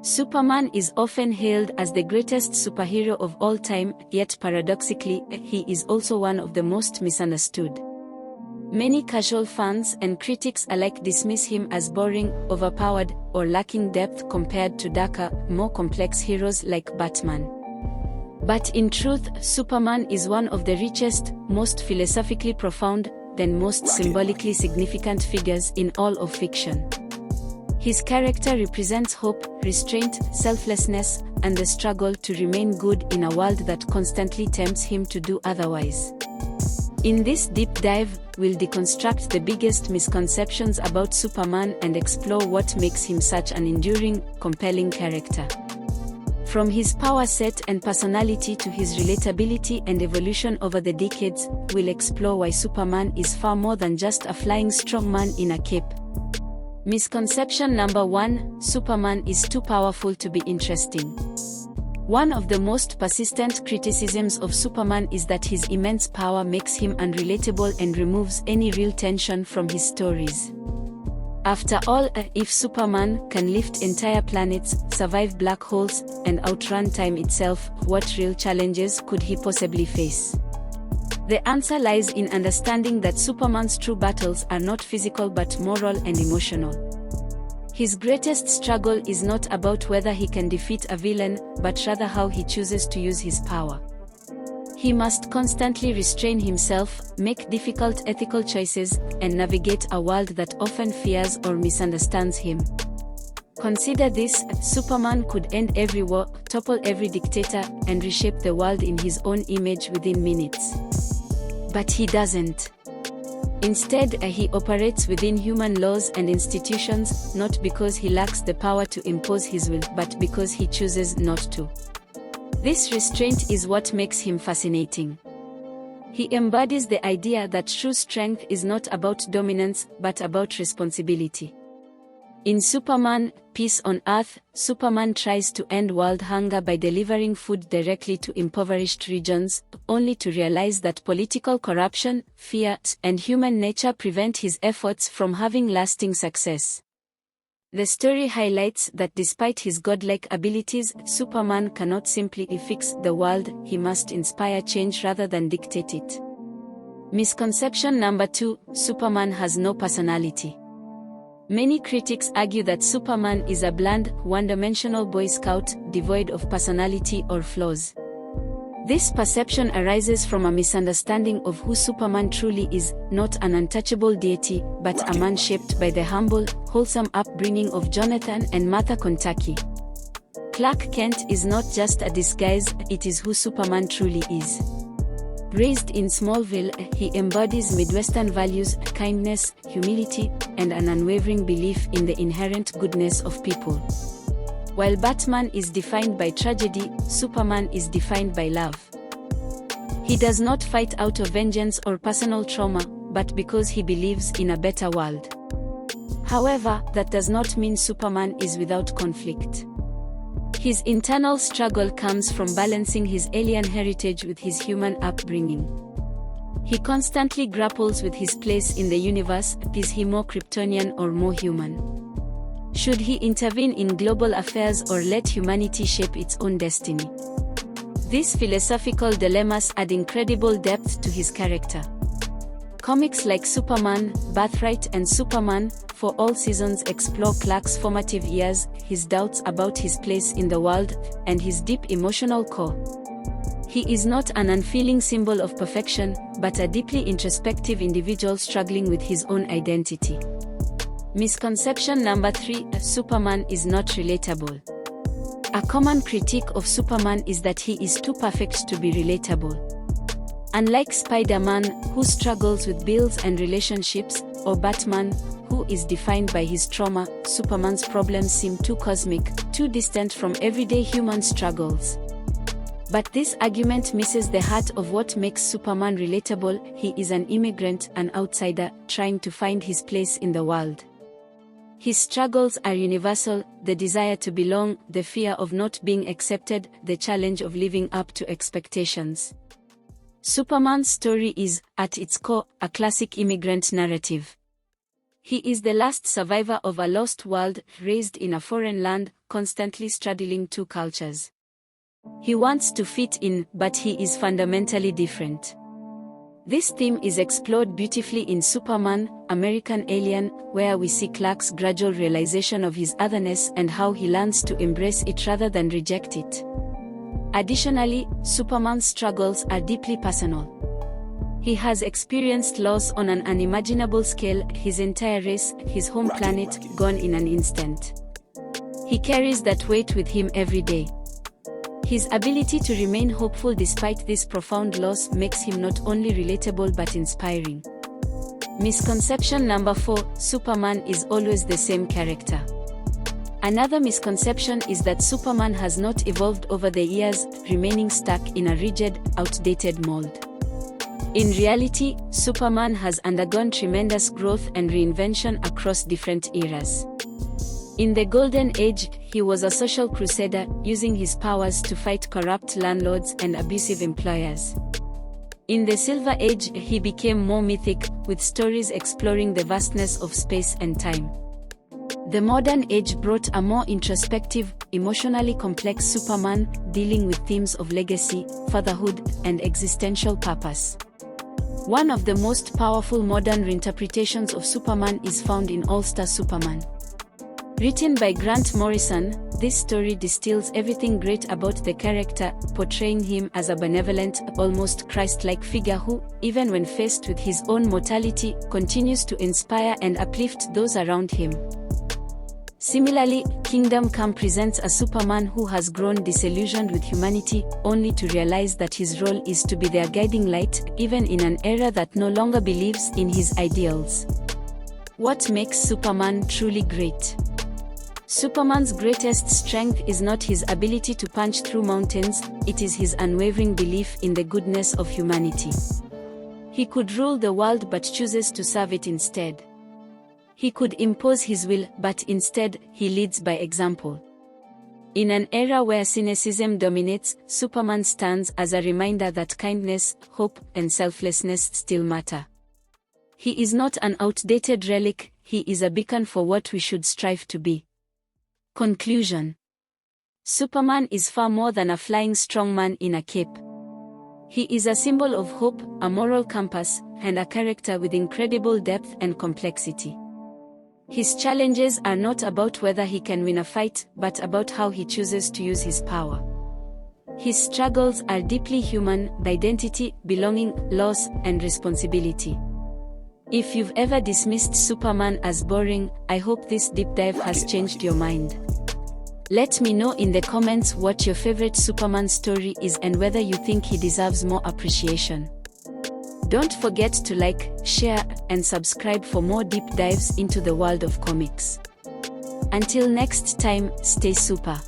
Superman is often hailed as the greatest superhero of all time, yet paradoxically, he is also one of the most misunderstood. Many casual fans and critics alike dismiss him as boring, overpowered, or lacking depth compared to darker, more complex heroes like Batman. But in truth, Superman is one of the richest, most philosophically profound, and most symbolically significant figures in all of fiction. His character represents hope, restraint, selflessness, and the struggle to remain good in a world that constantly tempts him to do otherwise. In this deep dive, we'll deconstruct the biggest misconceptions about Superman and explore what makes him such an enduring, compelling character. From his power set and personality to his relatability and evolution over the decades, we'll explore why Superman is far more than just a flying strongman in a cape. Misconception number 1: Superman is too powerful to be interesting. One of the most persistent criticisms of Superman is that his immense power makes him unrelatable and removes any real tension from his stories. After all, if Superman can lift entire planets, survive black holes, and outrun time itself, what real challenges could he possibly face? The answer lies in understanding that Superman's true battles are not physical but moral and emotional. His greatest struggle is not about whether he can defeat a villain, but rather how he chooses to use his power. He must constantly restrain himself, make difficult ethical choices, and navigate a world that often fears or misunderstands him. Consider this: Superman could end every war, topple every dictator, and reshape the world in his own image within minutes. But he doesn't. Instead, he operates within human laws and institutions, not because he lacks the power to impose his will, but because he chooses not to. This restraint is what makes him fascinating. He embodies the idea that true strength is not about dominance, but about responsibility. In Superman, Peace on Earth, Superman tries to end world hunger by delivering food directly to impoverished regions, only to realize that political corruption, fear, and human nature prevent his efforts from having lasting success. The story highlights that despite his godlike abilities, Superman cannot simply fix the world, he must inspire change rather than dictate it. Misconception number 2: Superman has no personality. Many critics argue that Superman is a bland, one-dimensional Boy Scout, devoid of personality or flaws. This perception arises from a misunderstanding of who Superman truly is, not an untouchable deity, but a man shaped by the humble, wholesome upbringing of Jonathan and Martha Kentucky. Clark Kent is not just a disguise, it is who Superman truly is. Raised in Smallville, he embodies Midwestern values, kindness, humility, and an unwavering belief in the inherent goodness of people. While Batman is defined by tragedy, Superman is defined by love. He does not fight out of vengeance or personal trauma, but because he believes in a better world. However, that does not mean Superman is without conflict. His internal struggle comes from balancing his alien heritage with his human upbringing. He constantly grapples with his place in the universe. Is he more Kryptonian or more human? Should he intervene in global affairs or let humanity shape its own destiny? These philosophical dilemmas add incredible depth to his character. Comics like Superman, Birthright, and Superman, for all seasons explore Clark's formative years, his doubts about his place in the world, and his deep emotional core. He is not an unfeeling symbol of perfection, but a deeply introspective individual struggling with his own identity. Misconception number 3: Superman is not relatable. A common critique of Superman is that he is too perfect to be relatable. Unlike Spider-Man, who struggles with bills and relationships, or Batman, who is defined by his trauma, Superman's problems seem too cosmic, too distant from everyday human struggles. But this argument misses the heart of what makes Superman relatable. He is an immigrant, an outsider, trying to find his place in the world. His struggles are universal: the desire to belong, the fear of not being accepted, the challenge of living up to expectations. Superman's story is, at its core, a classic immigrant narrative. He is the last survivor of a lost world, raised in a foreign land, constantly straddling two cultures. He wants to fit in, but he is fundamentally different. This theme is explored beautifully in Superman, American Alien, where we see Clark's gradual realization of his otherness and how he learns to embrace it rather than reject it. Additionally, Superman's struggles are deeply personal. He has experienced loss on an unimaginable scale, his entire race, his home planet, gone in an instant. He carries that weight with him every day. His ability to remain hopeful despite this profound loss makes him not only relatable but inspiring. Misconception number 4: Superman is always the same character. Another misconception is that Superman has not evolved over the years, remaining stuck in a rigid, outdated mold. In reality, Superman has undergone tremendous growth and reinvention across different eras. In the Golden Age, he was a social crusader, using his powers to fight corrupt landlords and abusive employers. In the Silver Age, he became more mythic, with stories exploring the vastness of space and time. The modern age brought a more introspective, emotionally complex Superman, dealing with themes of legacy, fatherhood, and existential purpose. One of the most powerful modern reinterpretations of Superman is found in All-Star Superman. Written by Grant Morrison, this story distills everything great about the character, portraying him as a benevolent, almost Christ-like figure who, even when faced with his own mortality, continues to inspire and uplift those around him. Similarly, Kingdom Come presents a Superman who has grown disillusioned with humanity, only to realize that his role is to be their guiding light, even in an era that no longer believes in his ideals. What makes Superman truly great? Superman's greatest strength is not his ability to punch through mountains, it is his unwavering belief in the goodness of humanity. He could rule the world but chooses to serve it instead. He could impose his will, but instead, he leads by example. In an era where cynicism dominates, Superman stands as a reminder that kindness, hope, and selflessness still matter. He is not an outdated relic, he is a beacon for what we should strive to be. Conclusion: Superman is far more than a flying strongman in a cape. He is a symbol of hope, a moral compass, and a character with incredible depth and complexity. His challenges are not about whether he can win a fight, but about how he chooses to use his power. His struggles are deeply human: identity, belonging, loss, and responsibility. If you've ever dismissed Superman as boring, I hope this deep dive has changed your mind. Let me know in the comments what your favorite Superman story is and whether you think he deserves more appreciation. Don't forget to like, share, and subscribe for more deep dives into the world of comics. Until next time, stay super.